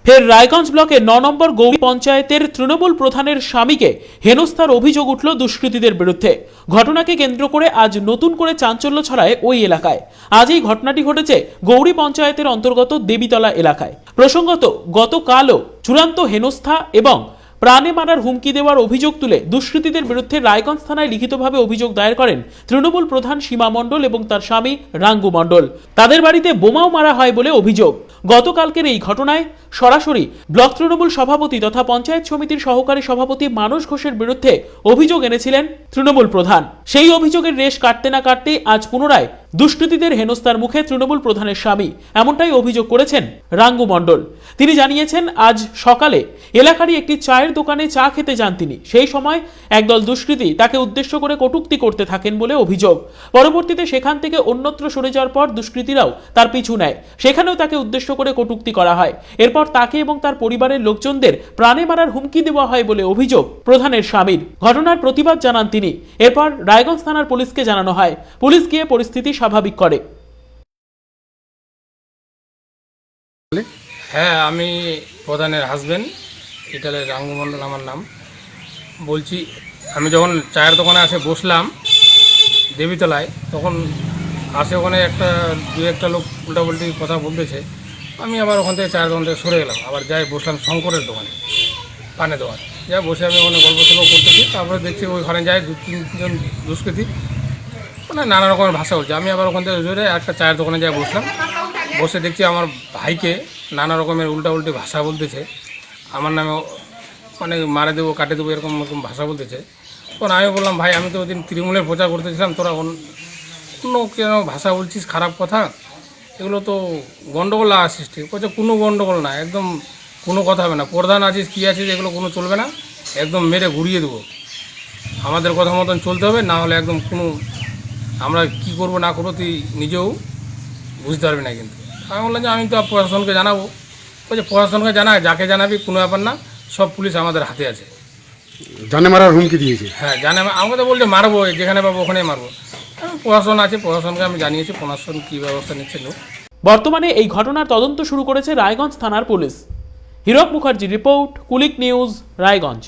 ফের রায়গঞ্জ ব্লকের ৯ নম্বর গৌরী পঞ্চায়েতের তৃণমূল প্রধানের স্বামীকে হেনস্থার অভিযোগ উঠল দুষ্কৃতীদের বিরুদ্ধে। ঘটনাকে কেন্দ্র করে আজ নতুন করে চাঞ্চল্য ছড়ায় ওই এলাকায়। আজ এই ঘটনাটি ঘটেছে গৌরী পঞ্চায়েতের অন্তর্গত দেবীতলা এলাকায়। প্রসঙ্গত, গতকালও চূড়ান্ত হেনস্থা এবং প্রাণে মারার হুমকি দেওয়ার অভিযোগ তুলে দুষ্কৃতীদের বিরুদ্ধে রায়গঞ্জ থানায় লিখিতভাবে অভিযোগ দায়ের করেন তৃণমূল প্রধান সীমা মণ্ডল এবং তার স্বামী রাঙ্গু মণ্ডল। তাদের বাড়িতে বোমাও মারা হয় বলে অভিযোগ। গতকালকের এই ঘটনায় সরাসরি ব্লক তৃণমূল সভাপতি তথা পঞ্চায়েত সমিতির সহকারী সভাপতি মানস ঘোষের বিরুদ্ধে অভিযোগ এনেছিলেন তৃণমূল প্রধান। সেই অভিযোগের রেশ কাটতে না কাটতেই আজ পুনরায় দুষ্কৃতীদের হেনস্থার মুখে তৃণমূল প্রধানের স্বামী, এমনটাই অভিযোগ করেছেন রাঙ্গু মণ্ডল। তিনি জানিয়েছেন, আজ সকালে এলাকারই একটি চায়ের দোকানে চা খেতে যান তিনি। সেই সময় একদল দুষ্কৃতী তাকে উদ্দেশ্য করে কটূক্তি করতে থাকেন বলে অভিযোগ। পরবর্তীতে সেখান থেকে অন্যত্র সরে যাওয়ার পর দুষ্কৃতীরাও তার পিছু নেয়। সেখানেও তাকে উদ্দেশ্য করে কটূক্তি করা হয়। এরপর তাকে এবং তার পরিবারের লোকজনদের প্রাণে মারার হুমকি দেওয়া হয় বলে অভিযোগ প্রধানের স্বামীর। ঘটনার প্রতিবাদ জানান তিনি। এরপর রায়গঞ্জ থানার পুলিশকে জানানো হয়। পুলিশ গিয়ে পরিস্থিতি স্বাভাবিক করে। হ্যাঁ, আমি প্রধানের হাজবেন্ড, ইটালের রাঙ্গু মণ্ডল আমার নাম। বলছি, আমি যখন চায়ের দোকানে আসে বসলাম দেবীতলায়, তখন আসে ওখানে দু একটা লোক উল্টাপাল্টি কথা বলতেছে। আমি আবার ওখান থেকে চায়ের দোকান থেকে সরে গেলাম, আবার যাই বসলাম শঙ্করের দোকানে, পানের দোকান। যাই বসে আমি ওখানে গল্প সল্প করতেছি। তারপরে দেখছি ওইখানে যাই 2-3 জন দুষ্কৃতী মানে নানা রকমের ভাষা বলছে। আমি আবার ওখান থেকে জোরে একটা চায়ের দোকানে যাই বসলাম। বসে দেখছি আমার ভাইকে নানা রকমের উল্টাউল্টি ভাষা বলতেছে। আমার নামে মানে মারে দেবো, কাটে দেবো, এরকম এরকম ভাষা বলতেছে। তখন আমি বললাম, ভাই আমি তো ওই দিন তৃণমূলের প্রচার করতেছিলাম, তোরা অন্য কেন ভাষা বলছিস, খারাপ কথা, এগুলো তো গণ্ডগোল আসিস। ঠিক বলছে, কোনো গণ্ডগোল না, একদম কোনো কথা হবে না। প্রধান আছিস কী আছিস, এগুলো কোনো চলবে না, একদম মেরে ঘুরিয়ে দেবো। আমাদের কথা মতন চলতে হবে, না হলে একদম কোনো আমরা কী করবো না করবো তুই নিজেও বুঝতে পারবি না। কিন্তু আমি বললাম যে আমি তো প্রশাসনকে জানাবো। বলছে প্রশাসনকে জানা, যাকে জানাবি কোনো ব্যাপার না, সব পুলিশ আমাদের হাতে আছে। জানে মারার হুমকি দিয়েছে? হ্যাঁ, জানে। আমাকে তো বলছে মারবো, যেখানে পাবো ওখানেই মারবো। প্রশাসন আছে, প্রশাসনকে আমি জানিয়েছি, প্রশাসন কী ব্যবস্থা নিচ্ছে। বর্তমানে এই ঘটনার তদন্ত শুরু করেছে রায়গঞ্জ থানার পুলিশ। Hirak Mukherjee report, Kulik news, Raiganj.